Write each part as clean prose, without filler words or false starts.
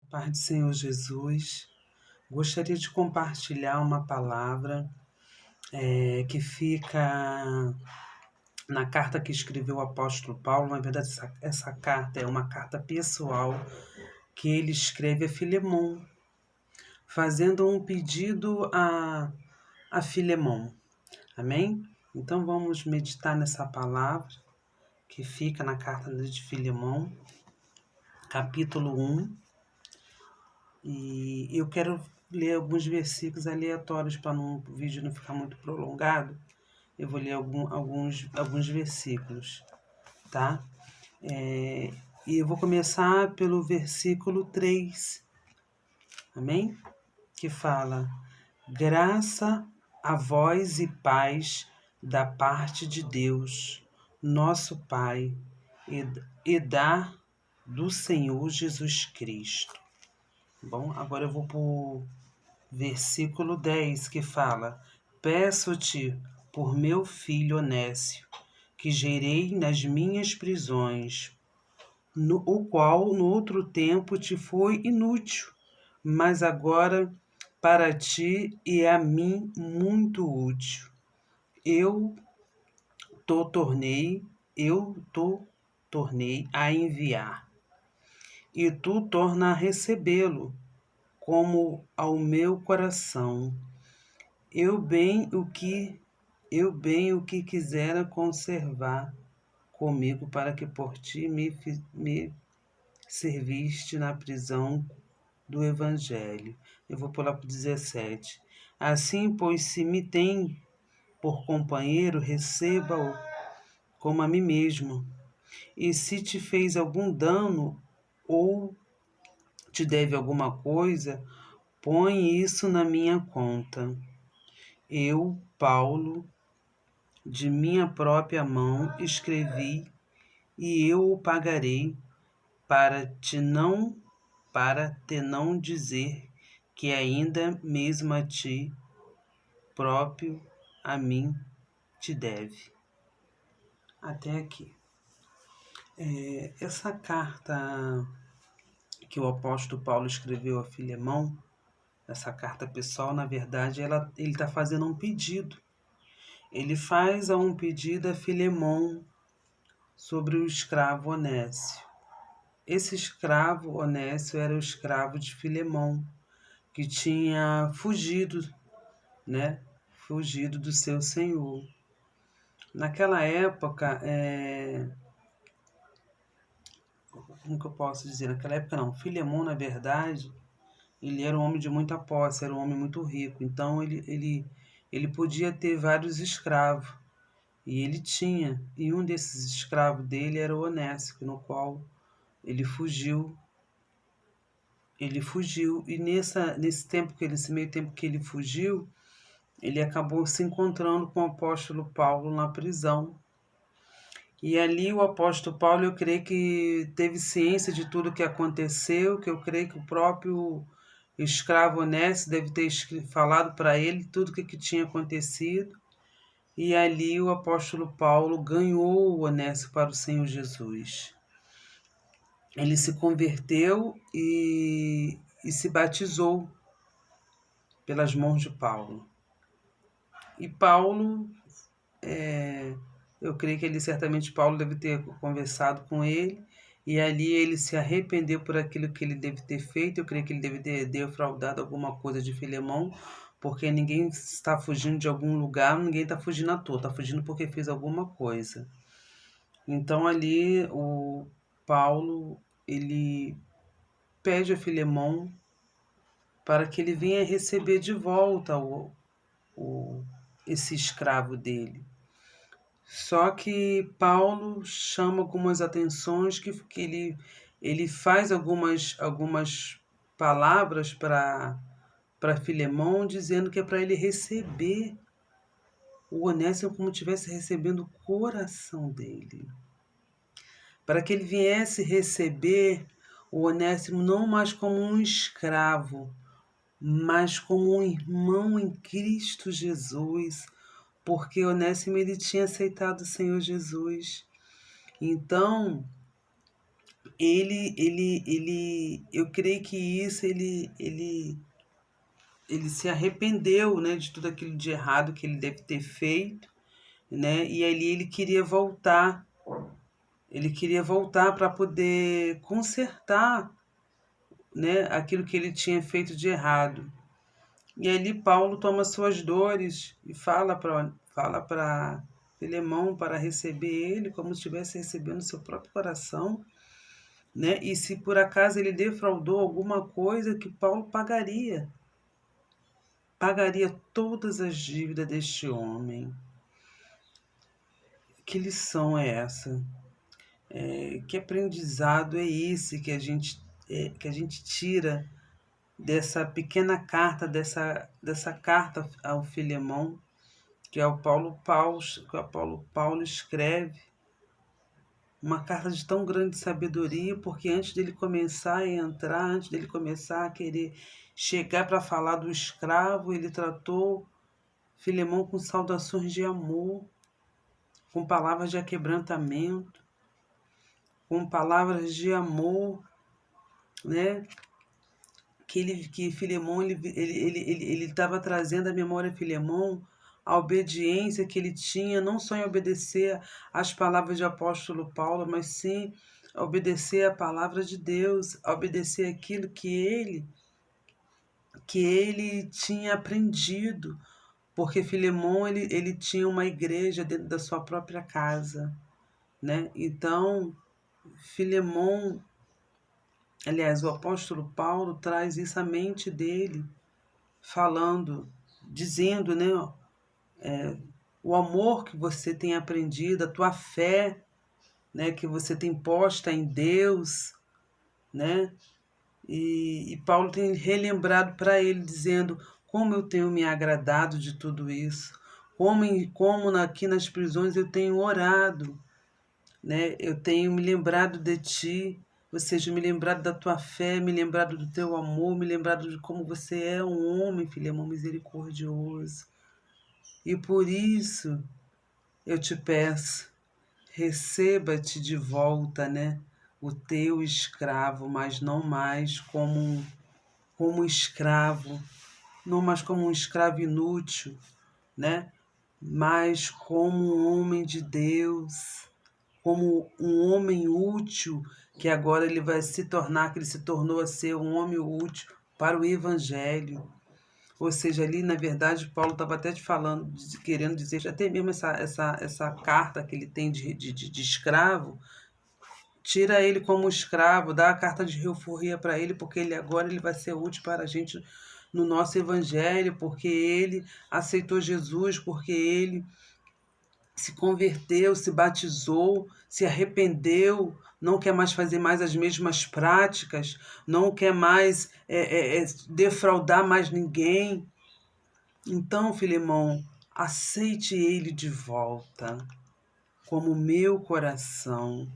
Pai do Senhor Jesus, gostaria de compartilhar uma palavra que fica na carta que escreveu o apóstolo Paulo. Na verdade, essa carta é uma carta pessoal que ele escreve a Filemon, fazendo um pedido a Filemon. Amém? Então vamos meditar nessa palavra que fica na carta de Filemon, capítulo 1. E eu quero ler alguns versículos aleatórios para o vídeo não ficar muito prolongado. Eu vou ler alguns versículos, tá? E eu vou começar pelo versículo 3, amém? Que fala: graça a vós e paz da parte de Deus, nosso Pai, e da do Senhor Jesus Cristo. Bom, agora eu vou para o versículo 10, que fala: peço-te por meu filho Onésio, que gerei nas minhas prisões, o qual no outro tempo te foi inútil, mas agora para ti e a mim muito útil. Eu te tornei a enviar, e tu torna a recebê-lo, como ao meu coração. Eu bem o que quisera conservar comigo, para que por ti me serviste na prisão do Evangelho. Eu vou pular para o 17. Assim, pois, se me tem por companheiro, receba-o como a mim mesmo. E se te fez algum dano ou te deve alguma coisa, põe isso na minha conta. Eu, Paulo, de minha própria mão escrevi, e eu o pagarei, para te não dizer que ainda mesmo a ti próprio a mim te deve. Até aqui. Essa carta que o apóstolo Paulo escreveu a Filemão, essa carta pessoal, na verdade, ele está fazendo um pedido. Ele faz um pedido a Filemão sobre o escravo Onésio. Esse escravo Onésio era o escravo de Filemão, que tinha fugido, né? Fugido do seu senhor. Naquela época, como que eu posso dizer? Naquela época não, Filemão, na verdade, ele era um homem de muita posse, era um homem muito rico. Então ele podia ter vários escravos. E ele tinha. E um desses escravos dele era o Onésio, no qual ele fugiu. E nesse meio tempo que ele fugiu, ele acabou se encontrando com o apóstolo Paulo na prisão. E ali o apóstolo Paulo, eu creio que teve ciência de tudo que aconteceu, que eu creio que o próprio escravo Onésio deve ter falado para ele tudo o que tinha acontecido. E ali o apóstolo Paulo ganhou o Onésio para o Senhor Jesus. Ele se converteu e se batizou pelas mãos de Paulo. E Paulo, eu creio que Paulo deve ter conversado com ele, e ali ele se arrependeu por aquilo que ele deve ter feito. Eu creio que ele deve ter defraudado alguma coisa de Filemão, porque ninguém está fugindo de algum lugar, ninguém está fugindo à toa, está fugindo porque fez alguma coisa. Então ali o Paulo, ele pede a Filemão para que ele venha receber de volta esse escravo dele. Só que Paulo chama algumas atenções, que ele faz algumas palavras para Filemão, dizendo que é para ele receber o Onésimo como estivesse recebendo o coração dele. Para que ele viesse receber o Onésimo não mais como um escravo, mas como um irmão em Cristo Jesus, porque Onésimo ele tinha aceitado o Senhor Jesus. Então, eu creio que isso ele se arrependeu, né, de tudo aquilo de errado que ele deve ter feito, né? E ali ele queria voltar para poder consertar, né, aquilo que ele tinha feito de errado. E ali Paulo toma suas dores e fala para Filemão para receber ele como se estivesse recebendo seu próprio coração, né? E se por acaso ele defraudou alguma coisa, que Paulo pagaria todas as dívidas deste homem. Que lição é essa? Que aprendizado é esse que a gente tira dessa pequena carta, dessa carta ao Filemão, que é o Paulo Paulo escreve, uma carta de tão grande sabedoria, porque antes dele começar a entrar, antes dele começar a querer chegar para falar do escravo, ele tratou Filemão com saudações de amor, com palavras de aquebrantamento, com palavras de amor, né? Que Filemão ele estava trazendo à memória de Filemão a obediência que ele tinha, não só em obedecer às palavras de apóstolo Paulo, mas sim a obedecer à palavra de Deus, a obedecer aquilo que ele tinha aprendido, porque Filemão ele tinha uma igreja dentro da sua própria casa, né? Então, Filemão, aliás, o apóstolo Paulo traz isso à mente dele, falando, dizendo, né, o amor que você tem aprendido, a tua fé, né, que você tem posta em Deus, né? E Paulo tem relembrado para ele, dizendo como eu tenho me agradado de tudo isso, como aqui nas prisões eu tenho orado, né? Eu tenho me lembrado de ti, ou seja, me lembrado da tua fé, me lembrado do teu amor, me lembrado de como você é um homem, Filemão, misericordioso. E por isso eu te peço, receba-te de volta, né? O teu escravo, mas não mais como escravo, não mais como um escravo inútil, né? Mas como um homem de Deus, como um homem útil, que agora ele vai se tornar, que ele se tornou a ser um homem útil para o Evangelho. Ou seja, ali, na verdade, Paulo estava até te falando, querendo dizer, até mesmo essa carta que ele tem de escravo, tira ele como escravo, dá a carta de euforia para ele, porque ele agora ele vai ser útil para a gente no nosso evangelho, porque ele aceitou Jesus, porque ele se converteu, se batizou, se arrependeu, não quer mais fazer mais as mesmas práticas, não quer mais defraudar mais ninguém. Então, Filemão, aceite ele de volta como meu coração,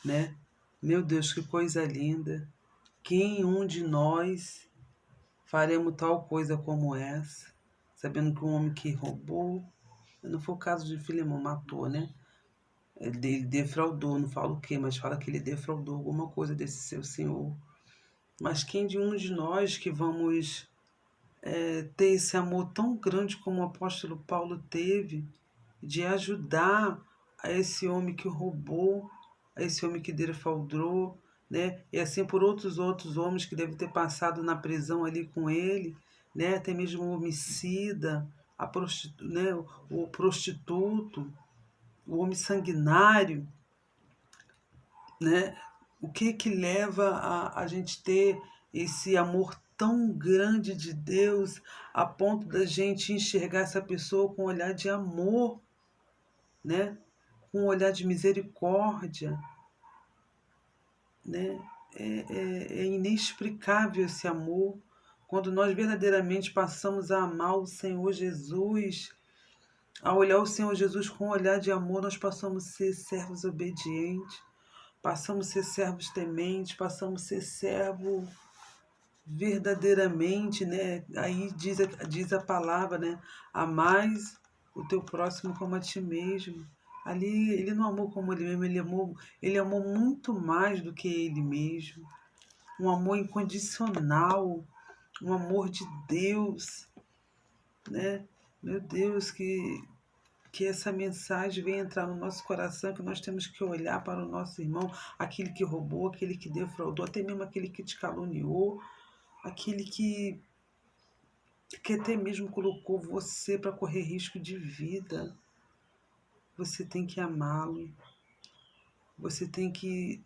né? Meu Deus, que coisa linda! Quem um de nós faremos tal coisa como essa, sabendo que um homem que roubou, não foi o caso de Filemão, matou, né? Ele defraudou, não fala o quê, mas fala que ele defraudou alguma coisa desse seu senhor. Mas quem de um de nós que vamos ter esse amor tão grande como o apóstolo Paulo teve, de ajudar a esse homem que roubou, a esse homem que defraudou, né? E assim por outros homens que devem ter passado na prisão ali com ele, né? Até mesmo o homicida, né? O prostituto, o homem sanguinário, né? O que leva a gente ter esse amor tão grande de Deus a ponto da gente enxergar essa pessoa com um olhar de amor, né? Com um olhar de misericórdia, né? É inexplicável esse amor. Quando nós verdadeiramente passamos a amar o Senhor Jesus, a olhar o Senhor Jesus com um olhar de amor, nós passamos a ser servos obedientes, passamos a ser servos tementes, passamos a ser servo verdadeiramente, né? Aí diz a palavra, né? Amais o teu próximo como a ti mesmo. Ali ele não amou como ele mesmo, ele amou muito mais do que ele mesmo. Um amor incondicional, um amor de Deus, né? Meu Deus, que essa mensagem venha entrar no nosso coração, que nós temos que olhar para o nosso irmão, aquele que roubou, aquele que defraudou, até mesmo aquele que te caluniou, aquele que até mesmo colocou você para correr risco de vida. Você tem que amá-lo. Você tem que,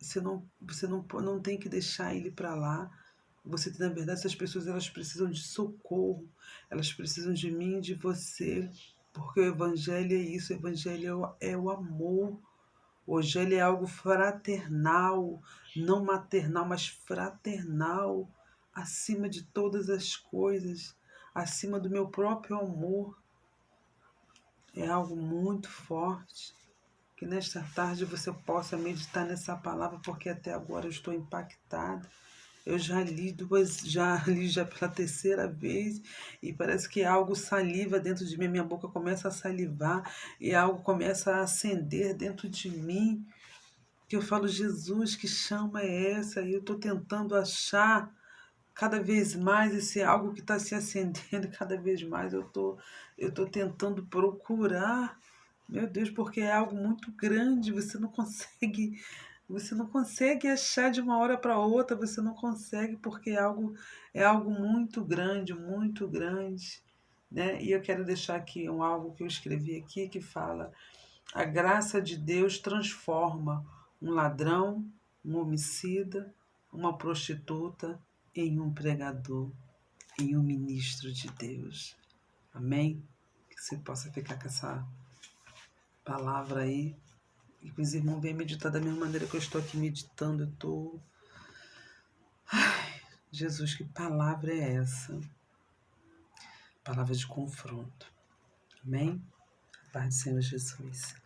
não tem que deixar ele para lá. Você, na verdade, essas pessoas elas precisam de socorro, elas precisam de mim, de você, porque o evangelho é isso, o evangelho é o amor. O evangelho é algo fraternal, não maternal, mas fraternal, acima de todas as coisas, acima do meu próprio amor. É algo muito forte. Que nesta tarde você possa meditar nessa palavra, porque até agora eu estou impactada. Eu já li já li já pela terceira vez e parece que algo saliva dentro de mim, minha boca começa a salivar e algo começa a acender dentro de mim, que eu falo, Jesus, que chama é essa? E eu estou tentando achar cada vez mais esse algo que está se acendendo, cada vez mais eu tô tentando procurar, meu Deus, porque é algo muito grande, você não consegue achar de uma hora para outra, você não consegue, porque é algo muito grande, né? E eu quero deixar aqui algo que eu escrevi aqui que fala: a graça de Deus transforma um ladrão, um homicida, uma prostituta em um pregador, em um ministro de Deus. Amém? Que você possa ficar com essa palavra aí. E que os irmãos venham meditar da mesma maneira que eu estou aqui meditando. Eu estou. Jesus, que palavra é essa? Palavra de confronto. Amém? Paz do Senhor Jesus.